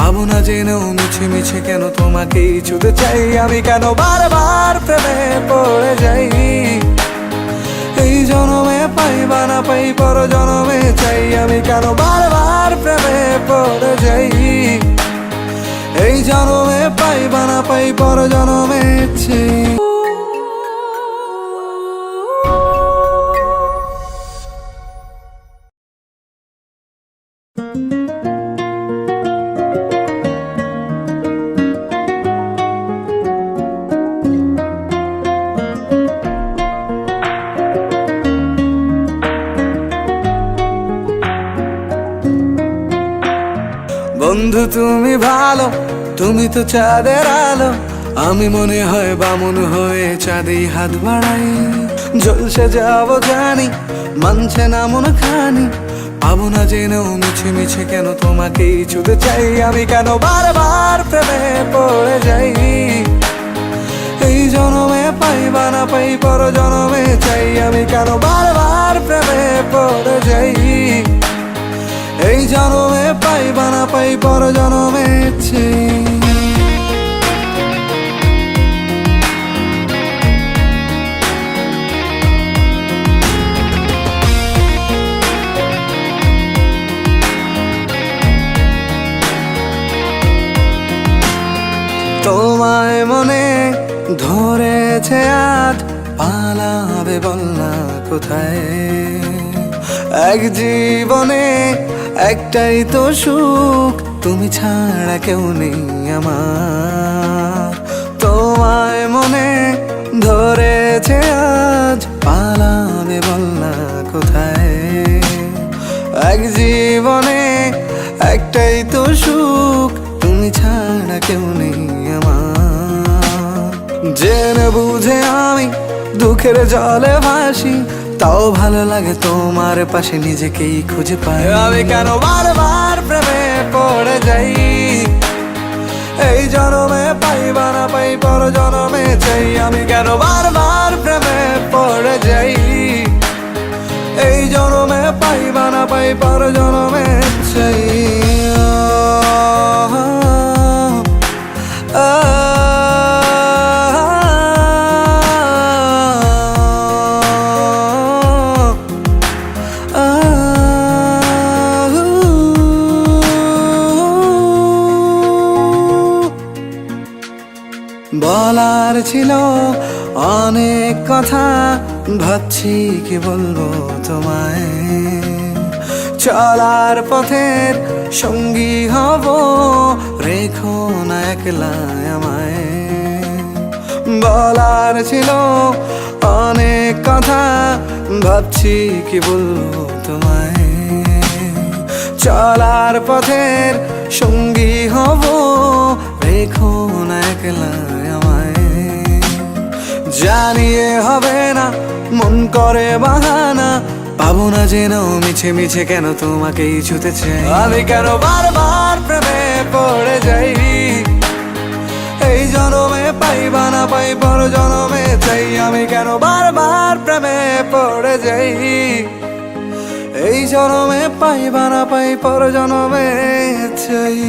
পাবো না জেনেও মিছে মিছে কেন তোমাকেই ছুতে চাই আমি, কেন বারবার প্রেমে পড়ে যাই। এই জনমে পাই বা না পাই পর জনমে চাই আমি, কেন বারবার প্রেমে পড়ে যাই। এই জনমে পাই বা না পাই পর জনমে চাই। বন্ধু তুমি ভালো, তুমি তো চাঁদের আলো, আমি মনে হয় বামুন হয়ে চাঁদে হাত বাড়াই। জলসে যাবো জানি, মানছে না মন খানি, পাবো না জেনেও মিছে মিছে কেন তোমাকেই ছুতে চাই আমি, কেন বারবার প্রেমে পড়ে যাই। এই জনমে পাই বা না পাই পর জনমে চাই আমি, কেন বারবার প্রেমে পড়ে যাই। এই জনমে পাই বা না পাই পর জনমে চাই। তোমায় মনে ধরেছে আজ, পালাবে বল না কোথায়। এক জীবনে একটাই তো সুখ, তুমি ছাড়া কেউ নেই আমার। তোমায় মনে ধরেছে আজ, পালাবে বল না কোথায়। এক জীবনে একটাই তো সুখ, তুমি ছাড়া কেউ নেই আমার। জেনে বুঝে আমি দুঃখের জলে ভাসি, তাও ভালো লাগে তোমার পাশে নিজেকেই খুঁজে পাই আমি, কেন বারবার প্রেমে পড়ে যাই। এই জনমে পাই বা না পাই পর জনমে চাই আমি, কেন বারবার প্রেমে পড়ে যাই। এই জনমে পাই বা না পাই পর জনমে চাই। বলার ছিল অনেক কথা, ভাবছি কি বলবো তোমায়। চলার পথের সঙ্গী হব, রেখো না একলা আমায়। বলার ছিল অনেক কথা, ভাবছি কি বলবো তোমায়। চলার পথের সঙ্গী হব, রেখো না একলা আমায়। জানিয়ে হবে না মন করে বাহানা, পাবো না জেনেও মিছে মিছে কেন তোমাকেই ছুতে চাই আমি, কেন বারবার প্রেমে পড়ে যাই। এই জনমে পাই বা না পাই পর জনমে চাই আমি, কেন বারবার প্রেমে পড়ে যাই। এই জনমে পাই বা না পাই পর জনমে চাই।